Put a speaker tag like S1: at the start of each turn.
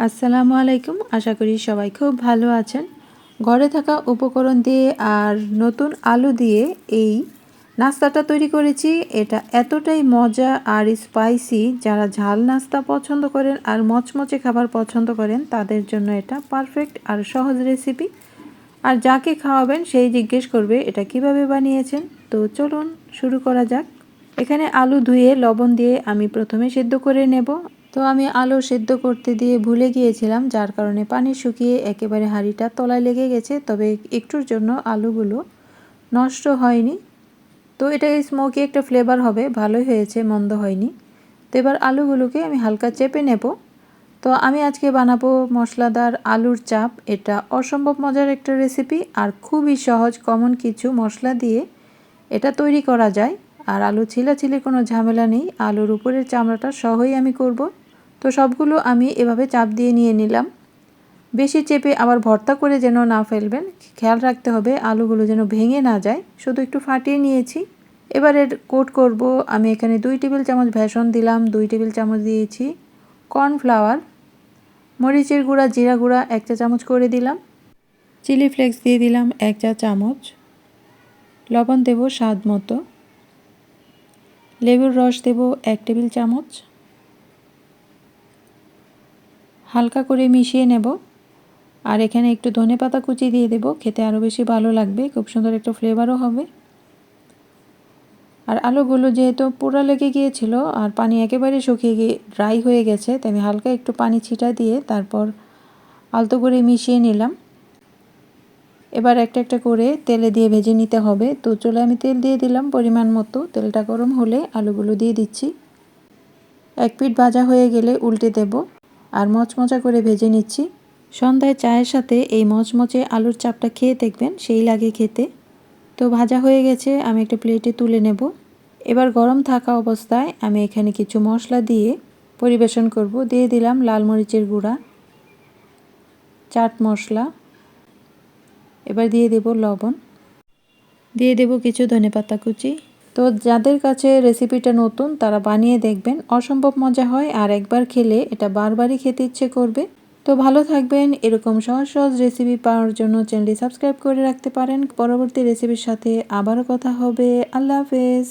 S1: আসসালামু আলাইকুম। আশা করি সবাই খুব ভালো আছেন। ঘরে থাকা উপকরণ দিয়ে আর নতুন আলু দিয়ে এই নাস্তাটা তৈরি করেছি। এটা এতটাই মজা আর স্পাইসি, যারা ঝাল নাস্তা পছন্দ করেন আর মচমচে খাবার পছন্দ করেন তাদের জন্য এটা পারফেক্ট আর সহজ রেসিপি। আর যাকে খাওয়াবেন সেই জিজ্ঞেস করবে এটা কিভাবে বানিয়েছেন। তো চলুন শুরু করা যাক। এখানে আলু ধুয়ে লবণ দিয়ে আমি প্রথমে সেদ্ধ করে নেব। তো আমি আলু সেদ্ধ করতে দিয়ে ভুলে গিয়েছিলাম, যার কারণে পানি শুকিয়ে একেবারে হাঁড়িটা তলায় লেগে গেছে। তবে একটুর জন্য আলুগুলো নষ্ট হয়নি। তো এটা স্মোকি একটা ফ্লেভার হবে, ভালোই হয়েছে, মন্দ হয়নি। তো এবার আলুগুলোকে আমি হালকা চেপে নেব। তো আমি আজকে বানাবো মশলাদার আলুর চাপ। এটা অসম্ভব মজার একটা রেসিপি আর খুবই সহজ, কমন কিছু মশলা দিয়ে এটা তৈরি করা যায়। আর আলু ছিলাছিলির কোনো ঝামেলা নেই, আলুর উপরের চামড়াটা সহই আমি করব। তো সবগুলো আমি এভাবে চাপ দিয়ে নিয়ে নিলাম। বেশি চেপে আবার ভর্তা করে যেন না ফেলবেন, খেয়াল রাখতে হবে আলুগুলো যেন ভেঙে না যায়। শুধু একটু ফাটিয়ে নিয়েছি। এবারে কোট করব। আমি এখানে 2 টেবিল চামচ বেসন দিলাম, 2 টেবিল চামচ দিয়েছি কর্নফ্লাওয়ার, মরিচের গুঁড়া, জিরা গুঁড়া 1 চা চামচ করে দিলাম, চিলি ফ্লেক্স দিয়ে দিলাম 1 চা চামচ, লবণ দেব স্বাদ মতো, লেবুর রস দেব 1 টেবিল চামচ, হালকা করে মিশিয়ে নেব। আর এখানে একটু ধনেপাতা কুচি দিয়ে দেব, খেতে আরও বেশি ভালো লাগবে, খুব সুন্দর একটা ফ্লেভারও হবে। আর আলুগুলো যেহেতু পোড়া লেগে গিয়েছিল আর পানি একেবারে শুকিয়ে গিয়ে ড্রাই হয়ে গেছে, তাই আমি হালকা একটু পানি ছিটা দিয়ে তারপর আলতো করে মিশিয়ে নিলাম। এবার একটা একটা করে তেলে দিয়ে ভেজে নিতে হবে। তো চুলায় আমি তেল দিয়ে দিলাম পরিমাণ মতো। তেলটা গরম হলে আলুগুলো দিয়ে দিচ্ছি। এক পিঠ ভাজা হয়ে গেলে উল্টে দেব আর মচমচা করে ভেজে নিচ্ছি। সন্ধ্যায় চায়ের সাথে এই মচমচে আলুর চাপটা খেয়ে দেখবেন, সেই লাগে খেতে। তো ভাজা হয়ে গেছে, আমি একটা প্লেটে তুলে নেব। এবার গরম থাকা অবস্থায় আমি এখানে কিছু মশলা দিয়ে পরিবেশন করব। দিয়ে দিলাম লাল মরিচের গুঁড়া, চাট মশলা, এবার দিয়ে দেব লবণ, দিয়ে দেব কিছু ধনেপাতা কুচি। তো যাদের কাছে রেসিপিটা নতুন তারা বানিয়ে দেখবেন, অসম্ভব মজা হয় আর একবার খেলে এটা বারবারই খেতে ইচ্ছে করবে। তো ভালো থাকবেন। এরকম সহজ সহজ রেসিপি পাওয়ার জন্য চ্যানেলটি সাবস্ক্রাইব করে রাখতে পারেন। পরবর্তী রেসিপির সাথে আবারও কথা হবে। আল্লাহ হাফেজ।